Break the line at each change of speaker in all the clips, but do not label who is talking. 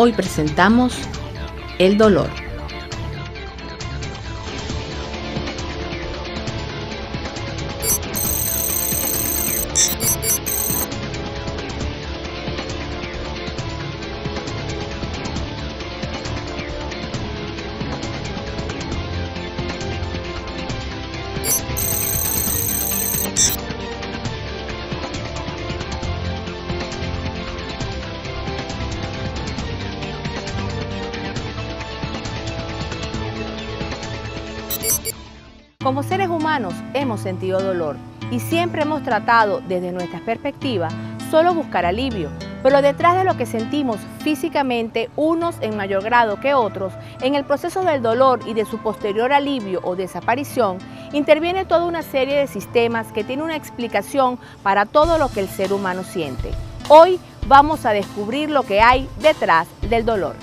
Hoy presentamos el dolor. Como seres humanos hemos sentido dolor y siempre hemos tratado desde nuestra perspectiva solo buscar alivio, pero detrás de lo que sentimos físicamente, unos en mayor grado que otros, en el proceso del dolor y de su posterior alivio o desaparición, interviene toda una serie de sistemas que tienen una explicación para todo lo que el ser humano siente. Hoy vamos a descubrir lo que hay detrás del dolor.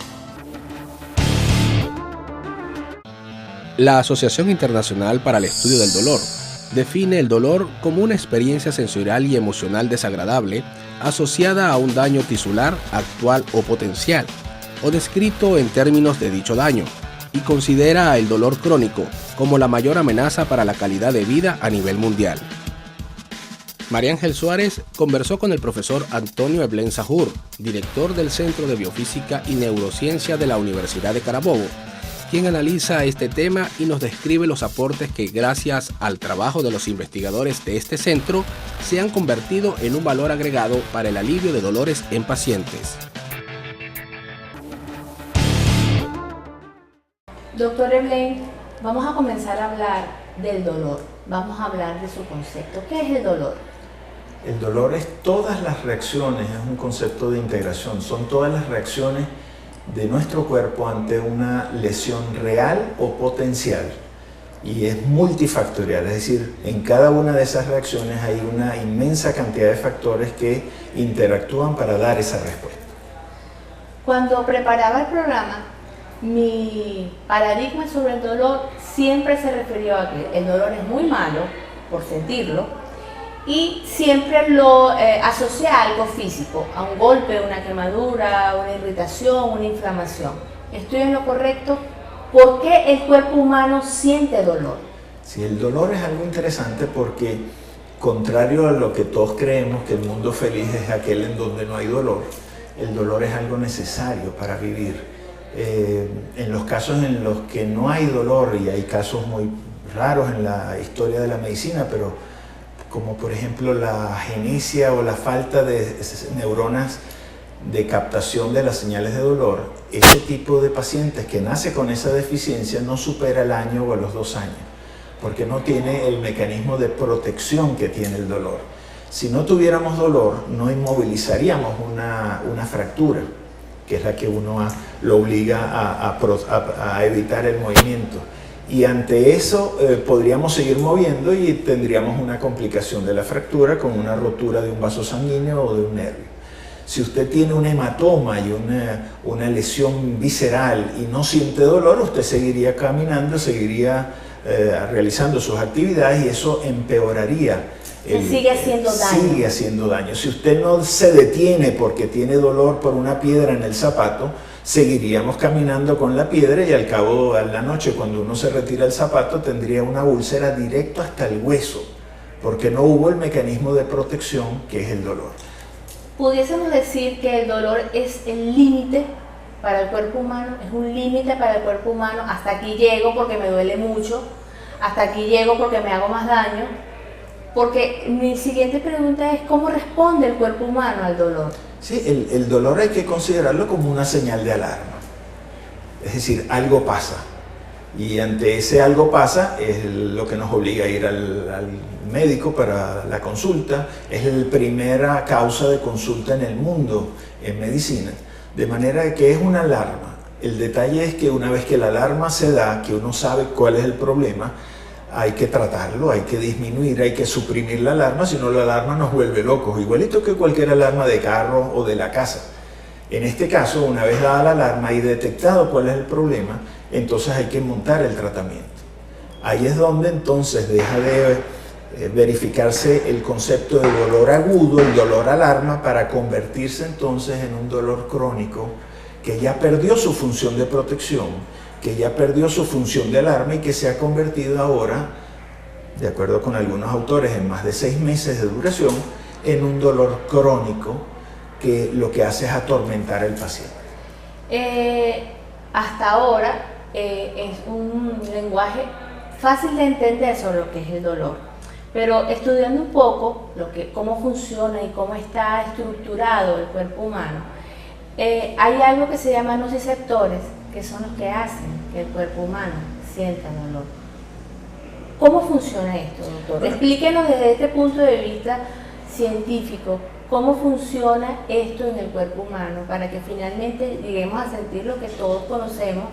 La Asociación Internacional para el Estudio del Dolor define el dolor como una experiencia sensorial y emocional desagradable asociada a un daño tisular, actual o potencial, o descrito en términos de dicho daño, y considera el dolor crónico como la mayor amenaza para la calidad de vida a nivel mundial. María Ángel Suárez conversó con el profesor Antonio Eblén Sahur, director del Centro de Biofísica y Neurociencia de la Universidad de Carabobo, quien analiza este tema y nos describe los aportes que, gracias al trabajo de los investigadores de este centro, se han convertido en un valor agregado para el alivio de dolores en pacientes.
Doctor Eblén, vamos a comenzar a hablar del dolor. Vamos a hablar de su concepto. ¿Qué es el dolor?
El dolor es todas las reacciones, es un concepto de integración, son todas las reacciones de nuestro cuerpo ante una lesión real o potencial, y es multifactorial, es decir, en cada una de esas reacciones hay una inmensa cantidad de factores que interactúan para dar esa respuesta.
Cuando preparaba el programa, mi paradigma sobre el dolor siempre se refirió a que el dolor es muy malo por sentirlo, y siempre lo asocia a algo físico, a un golpe, una quemadura, una irritación, una inflamación. ¿Estoy en lo correcto? ¿Por qué el cuerpo humano siente dolor?
Sí, el dolor es algo interesante porque, contrario a lo que todos creemos, que el mundo feliz es aquel en donde no hay dolor, el dolor es algo necesario para vivir. En los casos en los que no hay dolor, y hay casos muy raros en la historia de la medicina, pero como por ejemplo la agenesia o la falta de neuronas de captación de las señales de dolor, ese tipo de pacientes que nace con esa deficiencia no supera el año o los 2 años, porque no tiene el mecanismo de protección que tiene el dolor. Si no tuviéramos dolor, no inmovilizaríamos una fractura, que es la que uno lo obliga a evitar el movimiento. Y ante eso podríamos seguir moviendo y tendríamos una complicación de la fractura, como una rotura de un vaso sanguíneo o de un nervio. Si usted tiene un hematoma y una lesión visceral y no siente dolor, usted seguiría caminando, seguiría realizando sus actividades, y eso empeoraría.
Sigue haciendo daño.
Sigue haciendo daño. Si usted no se detiene porque tiene dolor por una piedra en el zapato, seguiríamos caminando con la piedra, y al cabo de la noche, cuando uno se retira el zapato, tendría una úlcera directo hasta el hueso, porque no hubo el mecanismo de protección que es el dolor.
¿Pudiésemos decir que el dolor es el límite para el cuerpo humano? ¿Es un límite para el cuerpo humano? Hasta aquí llego porque me duele mucho, hasta aquí llego porque me hago más daño. Porque mi siguiente pregunta es, ¿cómo responde el cuerpo humano al dolor?
Sí, el dolor hay que considerarlo como una señal de alarma. Es decir, algo pasa. Y ante ese algo pasa es lo que nos obliga a ir al médico para la consulta. Es la primera causa de consulta en el mundo en medicina. De manera que es una alarma. El detalle es que una vez que la alarma se da, que uno sabe cuál es el problema, hay que tratarlo, hay que disminuir, hay que suprimir la alarma, si no la alarma nos vuelve locos, igualito que cualquier alarma de carro o de la casa. En este caso, una vez dada la alarma y detectado cuál es el problema, entonces hay que montar el tratamiento. Ahí es donde entonces deja de verificarse el concepto de dolor agudo, el dolor alarma, para convertirse entonces en un dolor crónico que ya perdió su función de protección, que ya perdió su función de alarma y que se ha convertido ahora, de acuerdo con algunos autores, en más de 6 meses de duración, en un dolor crónico que lo que hace es atormentar al paciente.
Hasta ahora es un lenguaje fácil de entender sobre lo que es el dolor, pero estudiando un poco cómo funciona y cómo está estructurado el cuerpo humano, hay algo que se llama nociceptores, que son los que hacen que el cuerpo humano sienta dolor. ¿Cómo funciona esto, doctor? Explíquenos desde este punto de vista científico cómo funciona esto en el cuerpo humano para que finalmente lleguemos a sentir lo que todos conocemos,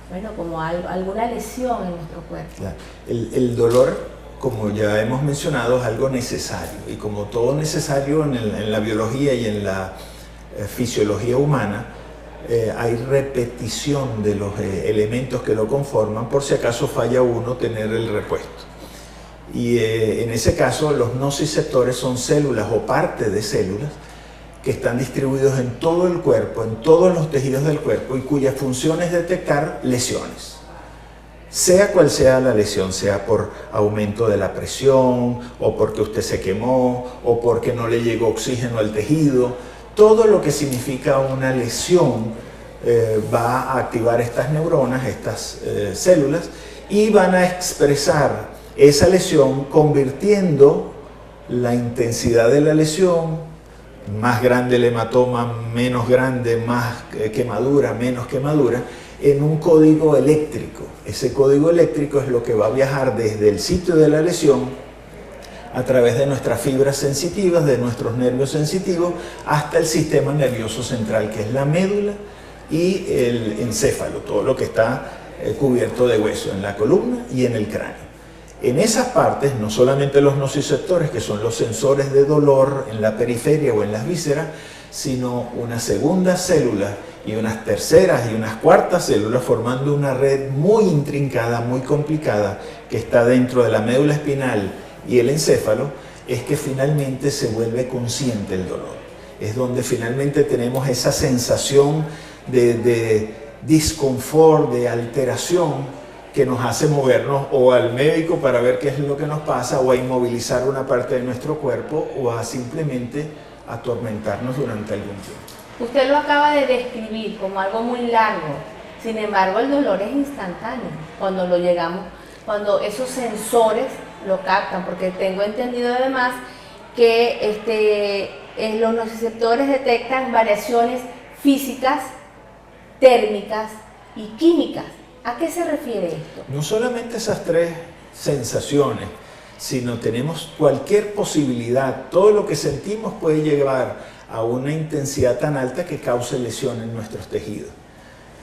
bueno, como alguna lesión en nuestro cuerpo.
Claro. El dolor, como ya hemos mencionado, es algo necesario, y como todo necesario en la biología y en la fisiología humana, hay repetición de los elementos que lo conforman, por si acaso falla uno, tener el repuesto. Y en ese caso los nociceptores son células o parte de células que están distribuidos en todo el cuerpo, en todos los tejidos del cuerpo, y cuya función es detectar lesiones. Sea cual sea la lesión, sea por aumento de la presión, o porque usted se quemó, o porque no le llegó oxígeno al tejido, todo lo que significa una lesión va a activar estas neuronas, estas células, y van a expresar esa lesión convirtiendo la intensidad de la lesión, más grande el hematoma, menos grande, más quemadura, menos quemadura, en un código eléctrico. Ese código eléctrico es lo que va a viajar desde el sitio de la lesión a través de nuestras fibras sensitivas, de nuestros nervios sensitivos, hasta el sistema nervioso central, que es la médula y el encéfalo, todo lo que está cubierto de hueso en la columna y en el cráneo. En esas partes, no solamente los nociceptores, que son los sensores de dolor en la periferia o en las vísceras, sino una segunda célula y unas terceras y unas cuartas células, formando una red muy intrincada, muy complicada, que está dentro de la médula espinal y el encéfalo, es que finalmente se vuelve consciente el dolor. Es donde finalmente tenemos esa sensación de disconfort, de alteración, que nos hace movernos o al médico para ver qué es lo que nos pasa, o a inmovilizar una parte de nuestro cuerpo, o a simplemente atormentarnos durante algún tiempo.
Usted lo acaba de describir como algo muy largo, sin embargo el dolor es instantáneo cuando esos sensores lo captan, porque tengo entendido además que los nociceptores detectan variaciones físicas, térmicas y químicas. ¿A qué se refiere esto?
No solamente esas 3 sensaciones, sino tenemos cualquier posibilidad. Todo lo que sentimos puede llevar a una intensidad tan alta que cause lesión en nuestros tejidos.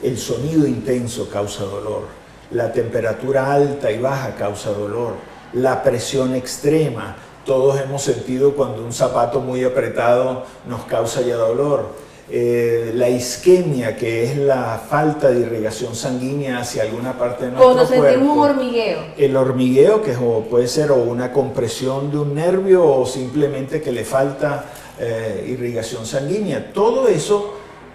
El sonido intenso causa dolor, la temperatura alta y baja causa dolor, la presión extrema. Todos hemos sentido cuando un zapato muy apretado nos causa ya dolor. La isquemia, que es la falta de irrigación sanguínea hacia alguna parte de nuestro cuerpo.
Cuando sentimos un hormigueo.
El hormigueo, que puede ser o una compresión de un nervio o simplemente que le falta irrigación sanguínea. Todo eso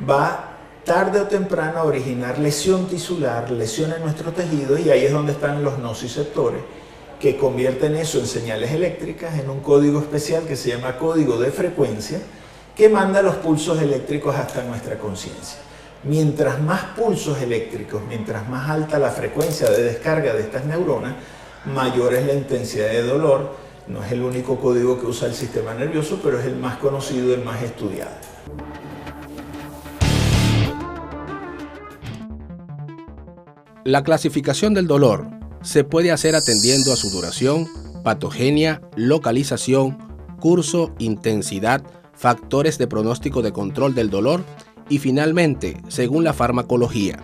va tarde o temprano a originar lesión tisular, lesión en nuestro tejido, y ahí es donde están los nociceptores, que convierten eso en señales eléctricas, en un código especial que se llama código de frecuencia, que manda los pulsos eléctricos hasta nuestra conciencia. Mientras más pulsos eléctricos, mientras más alta la frecuencia de descarga de estas neuronas, mayor es la intensidad de dolor. No es el único código que usa el sistema nervioso, pero es el más conocido, el más estudiado.
La clasificación del dolor se puede hacer atendiendo a su duración, patogenia, localización, curso, intensidad, factores de pronóstico de control del dolor y finalmente, según la farmacología.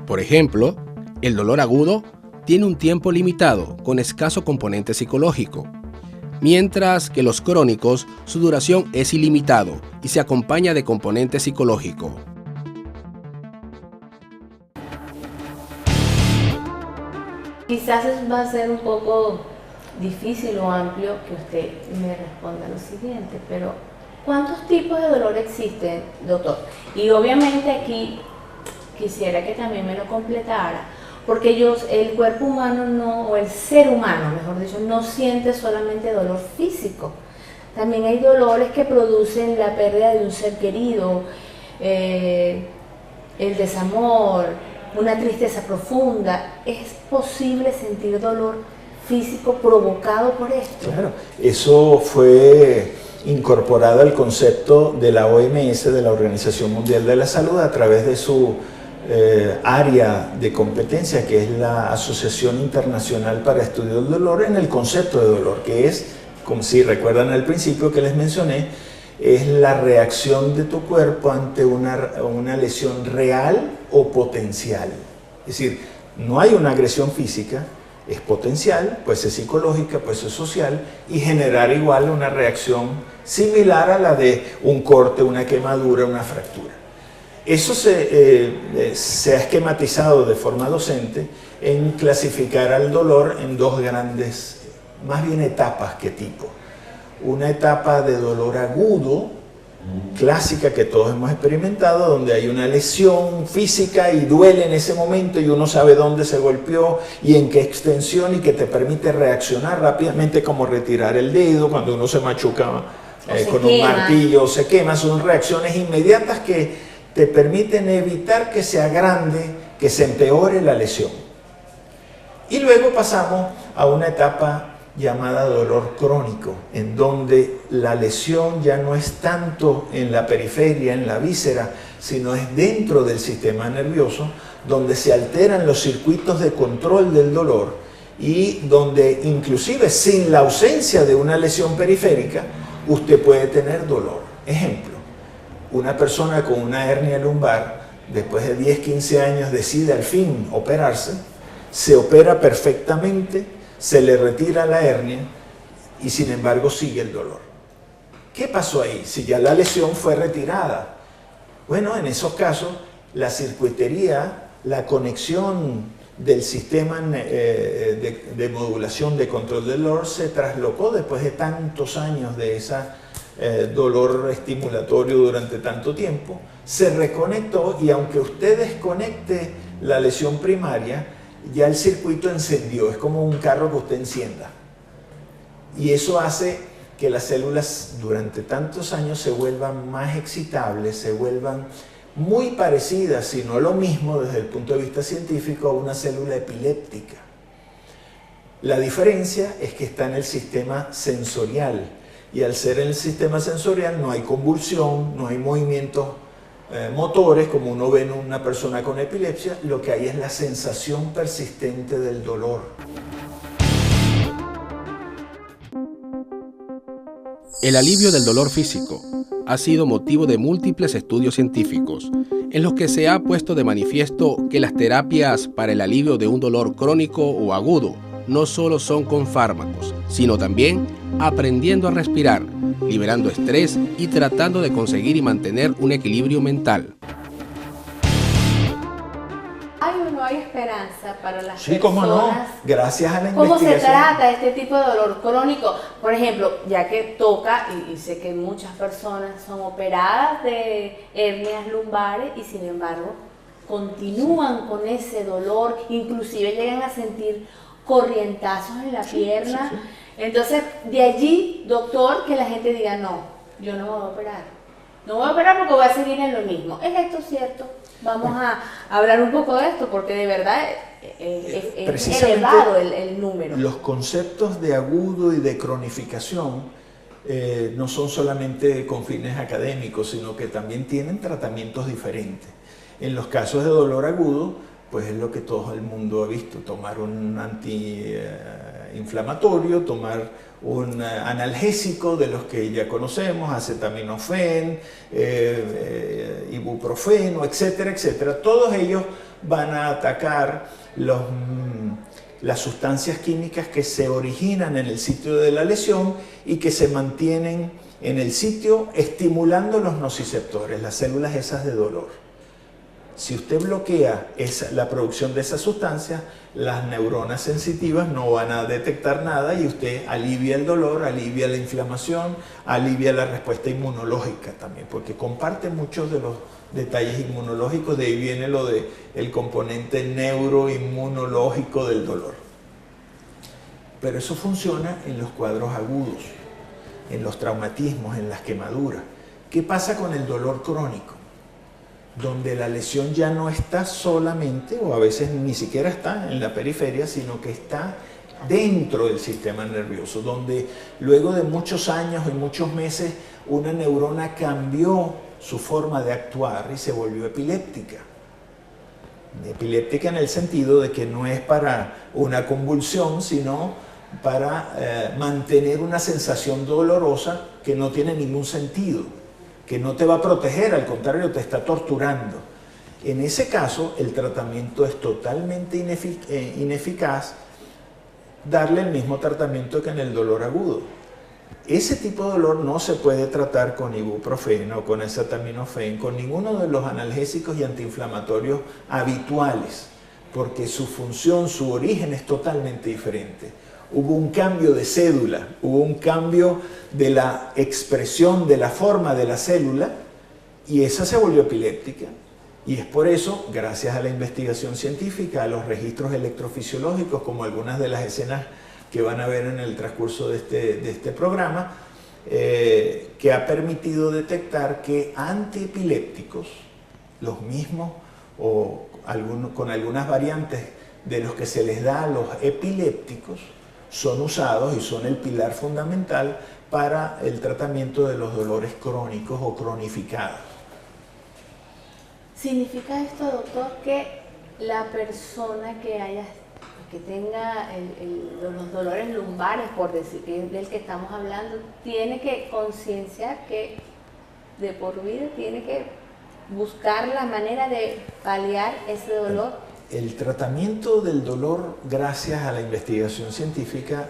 Por ejemplo, el dolor agudo tiene un tiempo limitado con escaso componente psicológico, mientras que los crónicos, su duración es ilimitado y se acompaña de componente psicológico.
Quizás va a ser un poco difícil o amplio que usted me responda lo siguiente, pero ¿Cuántos tipos de dolor existen, doctor? Y obviamente aquí quisiera que también me lo completara, porque el cuerpo humano no, o el ser humano, mejor dicho, no siente solamente dolor físico. También hay dolores que producen la pérdida de un ser querido, el desamor, una tristeza profunda. ¿Es posible sentir dolor físico provocado por esto?
Claro, eso fue incorporado al concepto de la OMS, de la Organización Mundial de la Salud, a través de su área de competencia, que es la Asociación Internacional para Estudio del Dolor, en el concepto de dolor, que es, como si recuerdan al principio que les mencioné, es la reacción de tu cuerpo ante una lesión real o potencial. Es decir, no hay una agresión física, es potencial, puede ser psicológica, puede ser social, y generar igual una reacción similar a la de un corte, una quemadura, una fractura. Eso se ha esquematizado de forma docente en clasificar al dolor en dos grandes, más bien etapas que tipo. Una etapa de dolor agudo, clásica, que todos hemos experimentado, donde hay una lesión física y duele en ese momento y uno sabe dónde se golpeó y en qué extensión, y que te permite reaccionar rápidamente, como retirar el dedo cuando uno se machuca con un martillo o se quema. Son reacciones inmediatas que te permiten evitar que se agrande, que se empeore la lesión. Y luego pasamos a una etapa llamada dolor crónico, en donde la lesión ya no es tanto en la periferia, en la víscera, sino es dentro del sistema nervioso, donde se alteran los circuitos de control del dolor y donde inclusive sin la ausencia de una lesión periférica, usted puede tener dolor. Ejemplo, una persona con una hernia lumbar, después de 10, 15 años decide al fin operarse, se opera perfectamente, se le retira la hernia y sin embargo sigue el dolor. ¿Qué pasó ahí? Si ya la lesión fue retirada. Bueno, en esos casos la circuitería, la conexión del sistema de modulación de control del dolor se traslocó después de tantos años de ese dolor estimulatorio durante tanto tiempo, se reconectó, y aunque usted desconecte la lesión primaria, ya el circuito encendió. Es como un carro que usted encienda, y eso hace que las células durante tantos años se vuelvan más excitables, se vuelvan muy parecidas, si no lo mismo desde el punto de vista científico, a una célula epiléptica. La diferencia es que está en el sistema sensorial, y al ser en el sistema sensorial no hay convulsión, no hay movimientos motores como uno ve en una persona con epilepsia. Lo que hay es la sensación persistente del dolor.
El alivio del dolor físico ha sido motivo de múltiples estudios científicos, en los que se ha puesto de manifiesto que las terapias para el alivio de un dolor crónico o agudo no solo son con fármacos, sino también aprendiendo a respirar, liberando estrés y tratando de conseguir y mantener un equilibrio mental.
¿Hay o no hay esperanza para las personas?
Sí, cómo no, gracias a la
¿Cómo
investigación.
se trata este tipo de dolor crónico? Por ejemplo, ya que toca, y sé que muchas personas son operadas de hernias lumbares y sin embargo continúan con ese dolor, inclusive llegan a sentir corrientazos en la pierna.
Sí.
Entonces, de allí, doctor, que la gente diga, no, yo no me voy a operar. No me voy a operar porque voy a seguir en lo mismo. ¿Es esto cierto? Vamos a hablar un poco de esto, porque de verdad es elevado el número.
Los conceptos de agudo y de cronificación no son solamente con fines académicos, sino que también tienen tratamientos diferentes. En los casos de dolor agudo, pues es lo que todo el mundo ha visto: tomar un antiinflamatorio, tomar un analgésico de los que ya conocemos, acetaminofén, ibuprofeno, etcétera, etcétera. Todos ellos van a atacar las sustancias químicas que se originan en el sitio de la lesión y que se mantienen en el sitio estimulando los nociceptores, las células esas de dolor. Si usted bloquea la producción de esa sustancia, las neuronas sensitivas no van a detectar nada y usted alivia el dolor, alivia la inflamación, alivia la respuesta inmunológica también, porque comparte muchos de los detalles inmunológicos. De ahí viene lo del componente neuroinmunológico del dolor. Pero eso funciona en los cuadros agudos, en los traumatismos, en las quemaduras. ¿Qué pasa con el dolor crónico? Donde la lesión ya no está solamente, o a veces ni siquiera está en la periferia, sino que está dentro del sistema nervioso, donde luego de muchos años y muchos meses una neurona cambió su forma de actuar y se volvió epiléptica. Epiléptica en el sentido de que no es para una convulsión, sino para mantener una sensación dolorosa que no tiene ningún sentido, que no te va a proteger, al contrario, te está torturando. En ese caso, el tratamiento es totalmente ineficaz, darle el mismo tratamiento que en el dolor agudo. Ese tipo de dolor no se puede tratar con ibuprofeno, con acetaminofén, con ninguno de los analgésicos y antiinflamatorios habituales, porque su función, su origen es totalmente diferente. Hubo un cambio de cédula, hubo un cambio de la expresión, de la forma de la célula, y esa se volvió epiléptica. Y es por eso, gracias a la investigación científica, a los registros electrofisiológicos, como algunas de las escenas que van a ver en el transcurso de este programa, que ha permitido detectar que antiepilépticos, los mismos o con algunas variantes de los que se les da a los epilépticos, son usados y son el pilar fundamental para el tratamiento de los dolores crónicos o cronificados.
¿Significa esto, doctor, que la persona que tenga los dolores lumbares, por decir que es del que estamos hablando, tiene que concienciar que de por vida tiene que buscar la manera de paliar ese dolor?
El tratamiento del dolor, gracias a la investigación científica,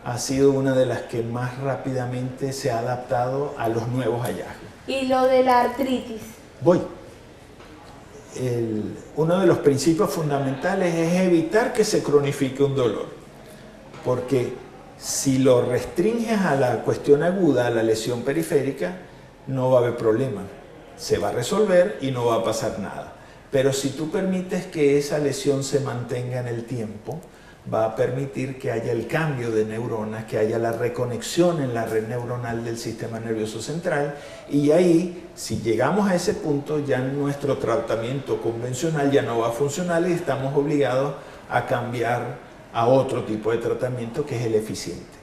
ha sido una de las que más rápidamente se ha adaptado a los nuevos hallazgos.
¿Y lo de la artritis?
Voy. Uno de los principios fundamentales es evitar que se cronifique un dolor, porque si lo restringes a la cuestión aguda, a la lesión periférica, no va a haber problema, se va a resolver y no va a pasar nada. Pero si tú permites que esa lesión se mantenga en el tiempo, va a permitir que haya el cambio de neuronas, que haya la reconexión en la red neuronal del sistema nervioso central, y ahí, si llegamos a ese punto, ya nuestro tratamiento convencional ya no va a funcionar y estamos obligados a cambiar a otro tipo de tratamiento que es el eficiente.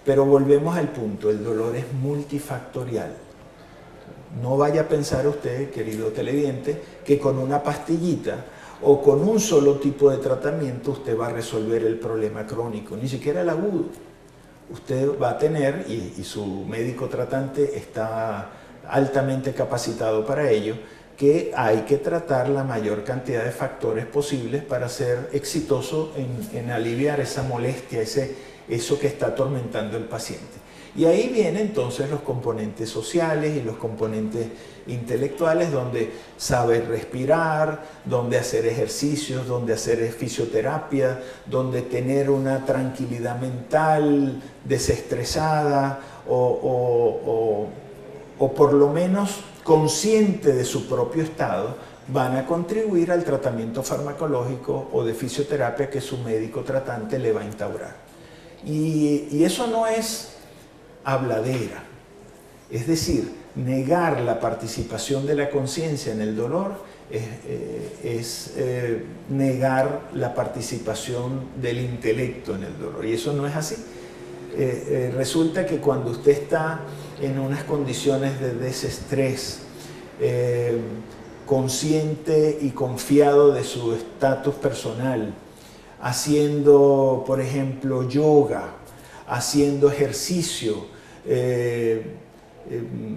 Pero volvemos al punto, el dolor es multifactorial. No vaya a pensar usted, querido televidente, que con una pastillita o con un solo tipo de tratamiento usted va a resolver el problema crónico, ni siquiera el agudo. Usted va a tener, y su médico tratante está altamente capacitado para ello, que hay que tratar la mayor cantidad de factores posibles para ser exitoso en aliviar esa molestia, eso que está atormentando al paciente. Y ahí vienen entonces los componentes sociales y los componentes intelectuales, donde saber respirar, donde hacer ejercicios, donde hacer fisioterapia, donde tener una tranquilidad mental desestresada o por lo menos consciente de su propio estado, van a contribuir al tratamiento farmacológico o de fisioterapia que su médico tratante le va a instaurar. Y eso no es habladera, es decir, negar la participación de la conciencia en el dolor es negar la participación del intelecto en el dolor, y eso no es así. Resulta que cuando usted está en unas condiciones de desestrés, consciente y confiado de su estatus personal, haciendo, por ejemplo, yoga, haciendo ejercicio,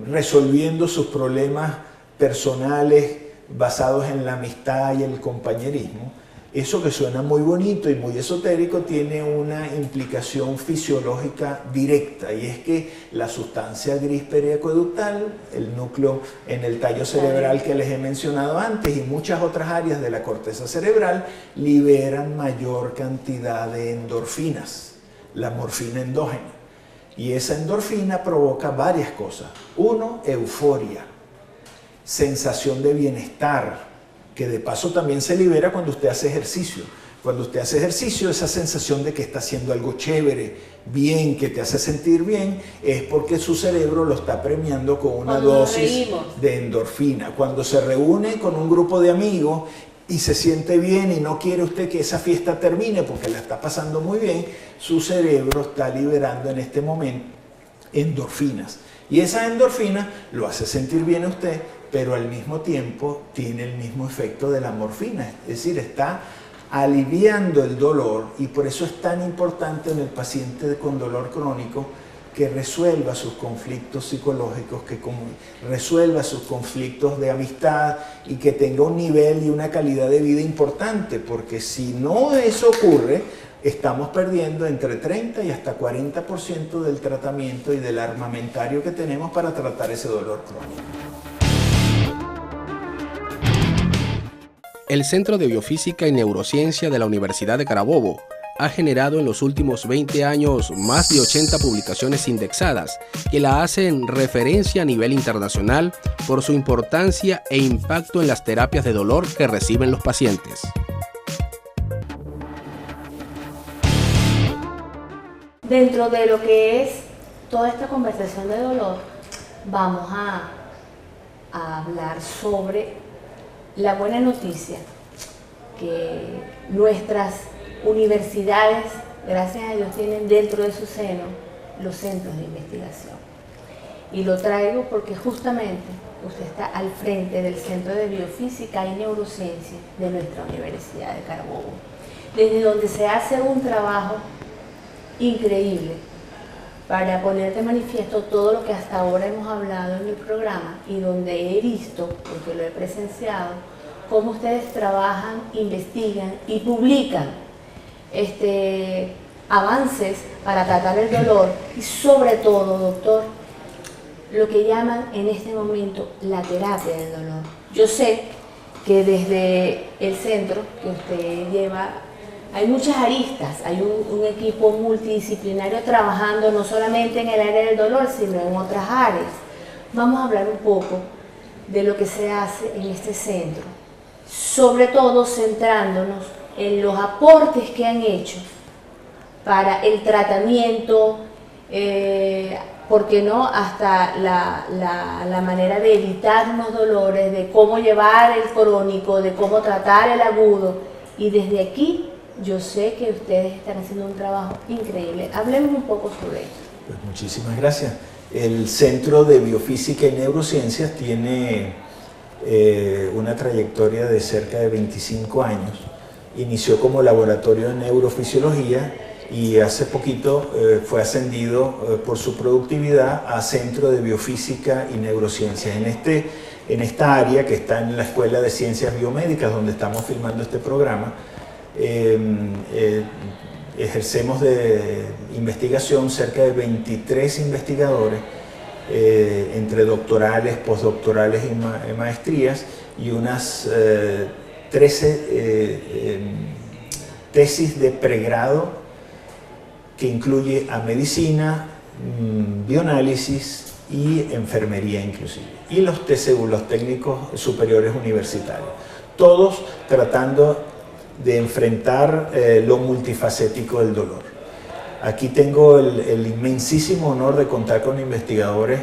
resolviendo sus problemas personales basados en la amistad y el compañerismo, Eso que suena muy bonito y muy esotérico tiene una implicación fisiológica directa, y es que la sustancia gris periacueductal, el núcleo en el tallo cerebral que les he mencionado antes y muchas otras áreas de la corteza cerebral liberan mayor cantidad de endorfinas, la morfina endógena. Y esa endorfina provoca varias cosas. Uno, euforia, sensación de bienestar, que de paso también se libera cuando usted hace ejercicio. Cuando usted hace ejercicio, esa sensación de que está haciendo algo chévere, bien, que te hace sentir bien, es porque su cerebro lo está premiando con una dosis de endorfina. Cuando se reúne con un grupo de amigos y se siente bien y no quiere usted que esa fiesta termine porque la está pasando muy bien, su cerebro está liberando en este momento endorfinas. Y esa endorfina lo hace sentir bien a usted, pero al mismo tiempo tiene el mismo efecto de la morfina, es decir, está aliviando el dolor, y por eso es tan importante en el paciente con dolor crónico que resuelva sus conflictos psicológicos, que resuelva sus conflictos de amistad y que tenga un nivel y una calidad de vida importante, porque si no eso ocurre, estamos perdiendo entre 30 y hasta 40% del tratamiento y del armamentario que tenemos para tratar ese dolor crónico.
El Centro de Biofísica y Neurociencia de la Universidad de Carabobo ha generado en los últimos 20 años más de 80 publicaciones indexadas que la hacen referencia a nivel internacional por su importancia e impacto en las terapias de dolor que reciben los pacientes.
Dentro de lo que es toda esta conversación de dolor, vamos a hablar sobre la buena noticia que nuestras universidades, gracias a Dios, tienen dentro de su seno los centros de investigación. Y lo traigo porque justamente usted está al frente del Centro de Biofísica y Neurociencia de nuestra Universidad de Carabobo, desde donde se hace un trabajo increíble para poner de manifiesto todo lo que hasta ahora hemos hablado en el programa, y donde he visto, porque lo he presenciado, cómo ustedes trabajan, investigan y publican avances para tratar el dolor, y sobre todo, doctor, lo que llaman en este momento la terapia del dolor. Yo sé que desde el centro que usted lleva hay muchas aristas, hay un equipo multidisciplinario trabajando no solamente en el área del dolor, sino en otras áreas. Vamos a hablar un poco de lo que se hace en este centro, sobre todo centrándonos en los aportes que han hecho para el tratamiento, ¿por qué no?, hasta la manera de evitar unos dolores, de cómo llevar el crónico, de cómo tratar el agudo. Y desde aquí yo sé que ustedes están haciendo un trabajo increíble. Hablemos un poco sobre eso.
Pues muchísimas gracias. El Centro de Biofísica y Neurociencias tiene una trayectoria de cerca de 25 años. Inició como laboratorio de neurofisiología y hace poquito fue ascendido por su productividad a Centro de Biofísica y Neurociencias. En esta área que está en la Escuela de Ciencias Biomédicas, donde estamos filmando este programa, ejercemos de investigación cerca de 23 investigadores, entre doctorales, postdoctorales y maestrías, y unas 13 tesis de pregrado que incluye a medicina, bioanálisis y enfermería inclusive, y los TCU, los técnicos superiores universitarios, todos tratando de enfrentar lo multifacético del dolor. Aquí tengo el inmensísimo honor de contar con investigadores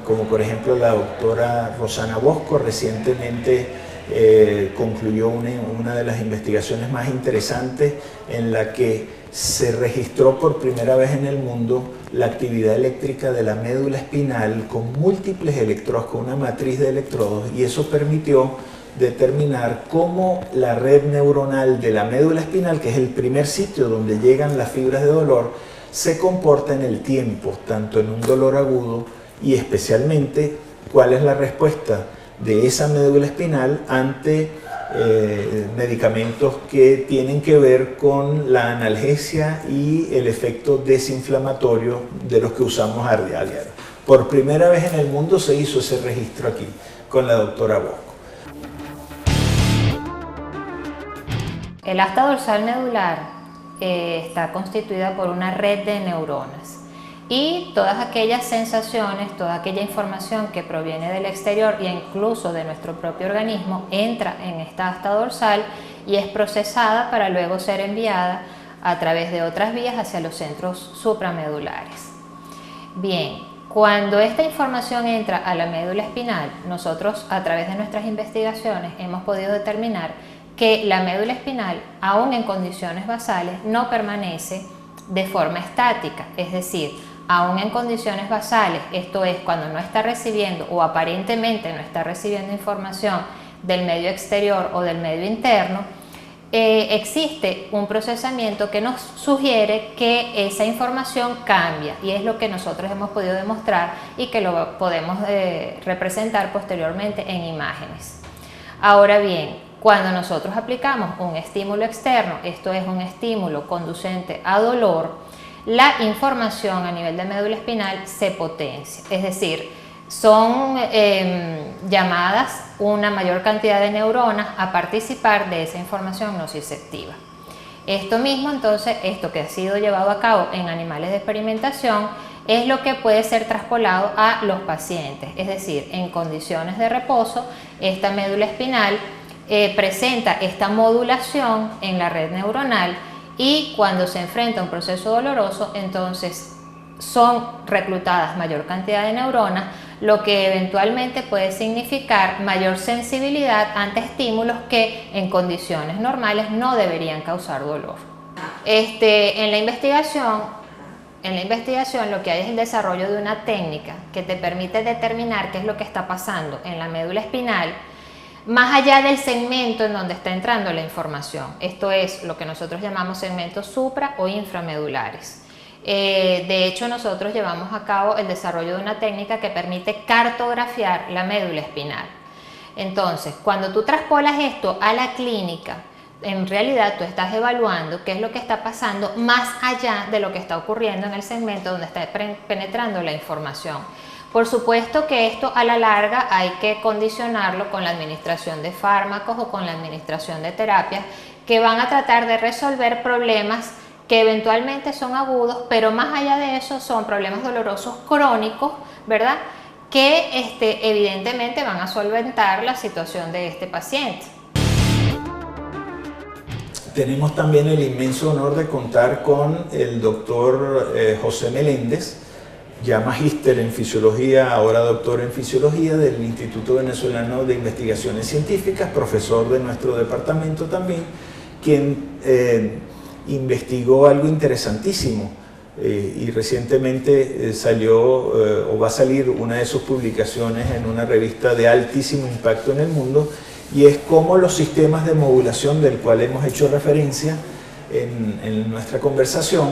como por ejemplo la doctora Rosana Bosco. Recientemente concluyó una de las investigaciones más interesantes en la que se registró por primera vez en el mundo la actividad eléctrica de la médula espinal con múltiples electrodos, con una matriz de electrodos, y eso permitió determinar cómo la red neuronal de la médula espinal, que es el primer sitio donde llegan las fibras de dolor, se comporta en el tiempo, tanto en un dolor agudo, y especialmente cuál es la respuesta de esa médula espinal ante medicamentos que tienen que ver con la analgesia y el efecto desinflamatorio de los que usamos a diario. Por primera vez en el mundo se hizo ese registro aquí con la doctora Bosco.
El asta dorsal medular está constituida por una red de neuronas y todas aquellas sensaciones, toda aquella información que proviene del exterior e incluso de nuestro propio organismo entra en esta asta dorsal y es procesada para luego ser enviada a través de otras vías hacia los centros supramedulares. Bien, cuando esta información entra a la médula espinal, nosotros a través de nuestras investigaciones hemos podido determinar que la médula espinal, aún en condiciones basales, no permanece de forma estática, es decir, aún en condiciones basales, esto es cuando no está recibiendo o aparentemente no está recibiendo información del medio exterior o del medio interno, existe un procesamiento que nos sugiere que esa información cambia y es lo que nosotros hemos podido demostrar y que lo podemos representar posteriormente en imágenes. Ahora bien, cuando nosotros aplicamos un estímulo externo, esto es un estímulo conducente a dolor, la información a nivel de médula espinal se potencia, es decir, son llamadas una mayor cantidad de neuronas a participar de esa información nociceptiva. Esto mismo, entonces, esto que ha sido llevado a cabo en animales de experimentación es lo que puede ser traspolado a los pacientes, es decir, en condiciones de reposo, esta médula espinal presenta esta modulación en la red neuronal y cuando se enfrenta a un proceso doloroso, entonces son reclutadas mayor cantidad de neuronas, lo que eventualmente puede significar mayor sensibilidad ante estímulos que en condiciones normales no deberían causar dolor. En la investigación lo que hay es el desarrollo de una técnica que te permite determinar qué es lo que está pasando en la médula espinal más allá del segmento en donde está entrando la información. Esto es lo que nosotros llamamos segmentos supra o inframedulares. De hecho, nosotros llevamos a cabo el desarrollo de una técnica que permite cartografiar la médula espinal. Entonces, cuando tú traspolas esto a la clínica, en realidad tú estás evaluando qué es lo que está pasando más allá de lo que está ocurriendo en el segmento donde está penetrando la información. Por supuesto que esto a la larga hay que condicionarlo con la administración de fármacos o con la administración de terapias que van a tratar de resolver problemas que eventualmente son agudos, pero más allá de eso son problemas dolorosos crónicos, ¿verdad? Que evidentemente van a solventar la situación de este paciente.
Tenemos también el inmenso honor de contar con el doctor José Meléndez, ya magíster en fisiología, ahora doctor en fisiología del Instituto Venezolano de Investigaciones Científicas, profesor de nuestro departamento también, quien investigó algo interesantísimo y recientemente salió o va a salir una de sus publicaciones en una revista de altísimo impacto en el mundo, y es cómo los sistemas de modulación del cual hemos hecho referencia en nuestra conversación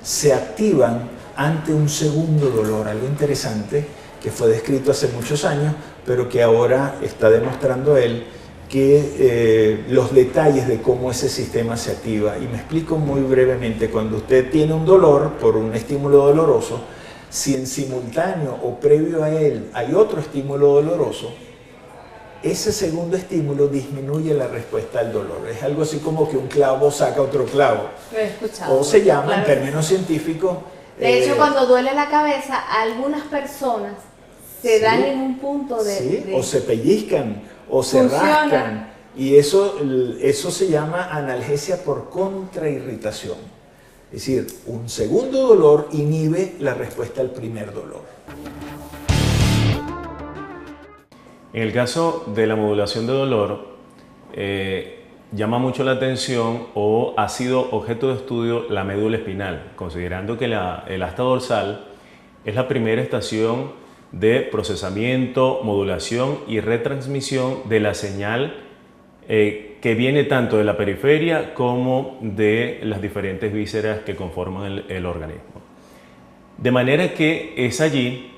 se activan ante un segundo dolor, algo interesante que fue descrito hace muchos años, pero que ahora está demostrando él que los detalles de cómo ese sistema se activa. Y me explico muy brevemente: cuando usted tiene un dolor por un estímulo doloroso, si en simultáneo o previo a él hay otro estímulo doloroso, ese segundo estímulo disminuye la respuesta al dolor. Es algo así como que un clavo saca otro clavo.
Lo he escuchado.
O se llama,
claro,
en términos científicos,
de hecho, cuando duele la cabeza, algunas personas se dan en un punto de
o se pellizcan, o se
funciona.
rascan, y eso se llama analgesia por contrairritación. Es decir, un segundo dolor inhibe la respuesta al primer dolor.
En el caso de la modulación de dolor, llama mucho la atención o ha sido objeto de estudio la médula espinal, considerando que el asta dorsal es la primera estación de procesamiento, modulación y retransmisión de la señal que viene tanto de la periferia como de las diferentes vísceras que conforman el organismo. De manera que es allí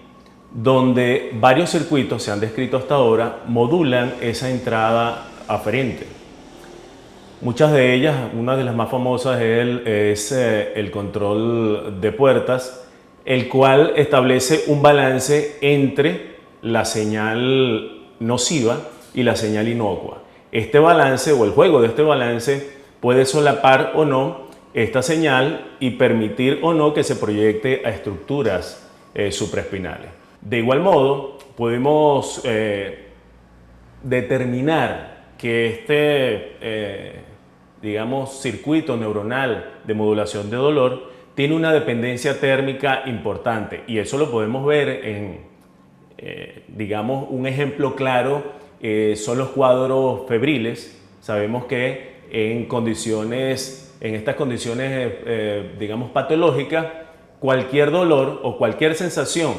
donde varios circuitos se han descrito hasta ahora modulan esa entrada aferente. Muchas de ellas, una de las más famosas es el control de puertas, el cual establece un balance entre la señal nociva y la señal inocua. Este balance o el juego de este balance puede solapar o no esta señal y permitir o no que se proyecte a estructuras supraespinales. De igual modo, podemos determinar que digamos, circuito neuronal de modulación de dolor tiene una dependencia térmica importante, y eso lo podemos ver en, digamos, un ejemplo claro son los cuadros febriles. Sabemos que en estas condiciones, digamos, patológicas, cualquier dolor o cualquier sensación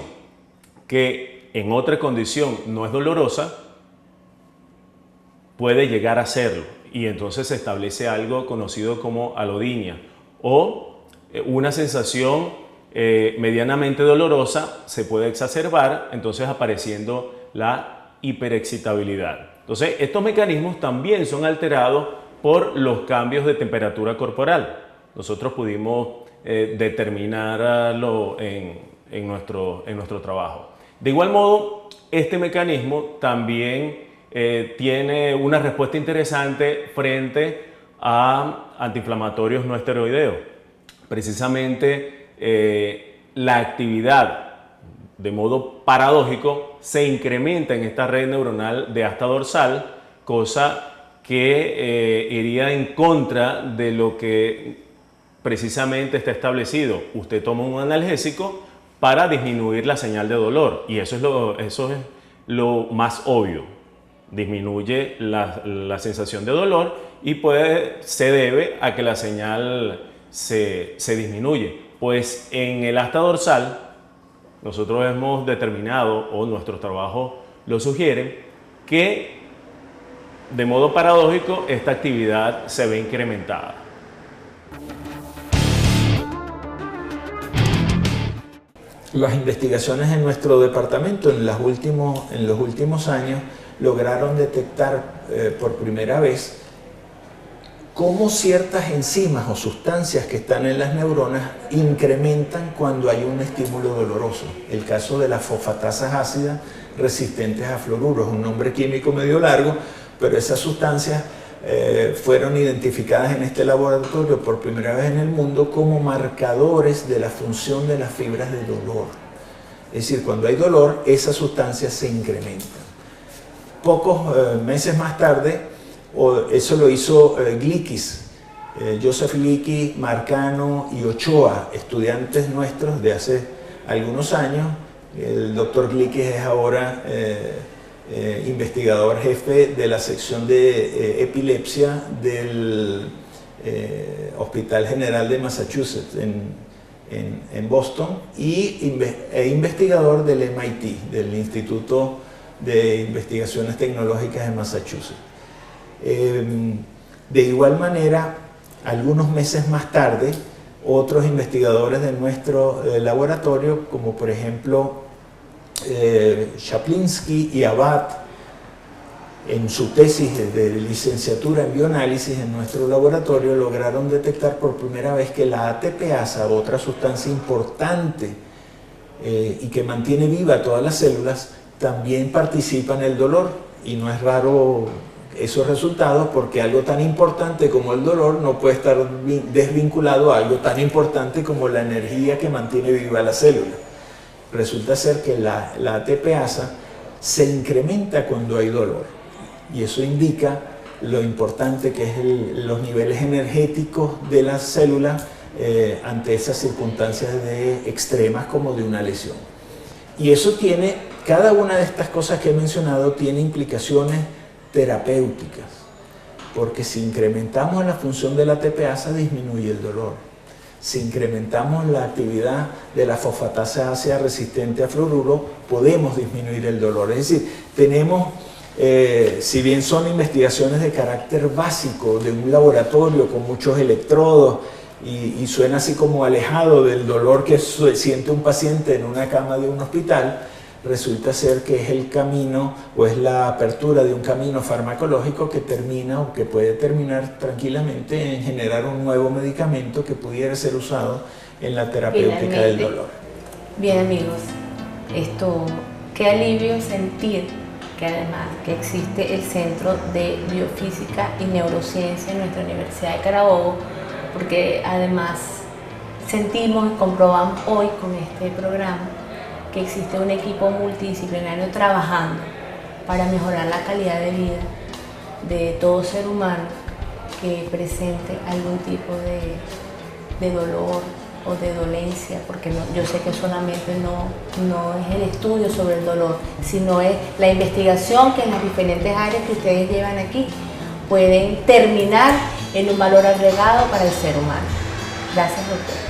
que en otra condición no es dolorosa puede llegar a serlo, y entonces se establece algo conocido como alodinia, o una sensación medianamente dolorosa se puede exacerbar, entonces apareciendo la hiperexcitabilidad. Entonces, estos mecanismos también son alterados por los cambios de temperatura corporal. Nosotros pudimos determinarlo en nuestro trabajo. De igual modo, este mecanismo también tiene una respuesta interesante frente a antiinflamatorios no esteroideos. Precisamente la actividad, de modo paradójico, se incrementa en esta red neuronal de asta dorsal, cosa que iría en contra de lo que precisamente está establecido. Usted toma un analgésico para disminuir la señal de dolor, y eso es lo más obvio. Disminuye la sensación de dolor y se debe a que la señal se disminuye. Pues en el asta dorsal nosotros hemos determinado, o nuestros trabajos lo sugieren, que de modo paradójico esta actividad se ve incrementada.
Las investigaciones en nuestro departamento en los últimos años lograron detectar por primera vez cómo ciertas enzimas o sustancias que están en las neuronas incrementan cuando hay un estímulo doloroso. El caso de las fosfatasas ácidas resistentes a fluoruro, es un nombre químico medio largo, pero esas sustancias fueron identificadas en este laboratorio por primera vez en el mundo como marcadores de la función de las fibras de dolor. Es decir, cuando hay dolor, esas sustancias se incrementan. Pocos meses más tarde, eso lo hizo Glickis, Joseph Glickis, Marcano y Ochoa, estudiantes nuestros de hace algunos años. El doctor Glickis es ahora investigador jefe de la sección de epilepsia del Hospital General de Massachusetts en Boston, e investigador del MIT, del Instituto de Investigaciones Tecnológicas de Massachusetts. De igual manera, algunos meses más tarde, otros investigadores de nuestro laboratorio, como por ejemplo Chaplinsky y Abad, en su tesis de licenciatura en bioanálisis en nuestro laboratorio, lograron detectar por primera vez que la ATPasa, otra sustancia importante y que mantiene viva todas las células, también participa en el dolor. Y no es raro esos resultados, porque algo tan importante como el dolor no puede estar desvinculado a algo tan importante como la energía que mantiene viva la célula. Resulta ser que la ATPasa se incrementa cuando hay dolor, y eso indica lo importante que es los niveles energéticos de las células ante esas circunstancias extremas como de una lesión. Y eso cada una de estas cosas que he mencionado tiene implicaciones terapéuticas, porque si incrementamos la función de la ATPasa disminuye el dolor. Si incrementamos la actividad de la fosfatasa ácida resistente a fluoruro, podemos disminuir el dolor. Es decir, tenemos, si bien son investigaciones de carácter básico, de un laboratorio con muchos electrodos, y suena así como alejado del dolor que siente un paciente en una cama de un hospital, resulta ser que es el camino o es la apertura de un camino farmacológico que termina o que puede terminar tranquilamente en generar un nuevo medicamento que pudiera ser usado en la terapéutica del dolor.
Bien, amigos, qué alivio sentir que además que existe el Centro de Biofísica y Neurociencia en nuestra Universidad de Carabobo, porque además sentimos y comprobamos hoy con este programa que existe un equipo multidisciplinario trabajando para mejorar la calidad de vida de todo ser humano que presente algún tipo de dolor o de dolencia, porque yo sé que solamente no es el estudio sobre el dolor, sino es la investigación que en las diferentes áreas que ustedes llevan aquí pueden terminar en un valor agregado para el ser humano. Gracias, doctor.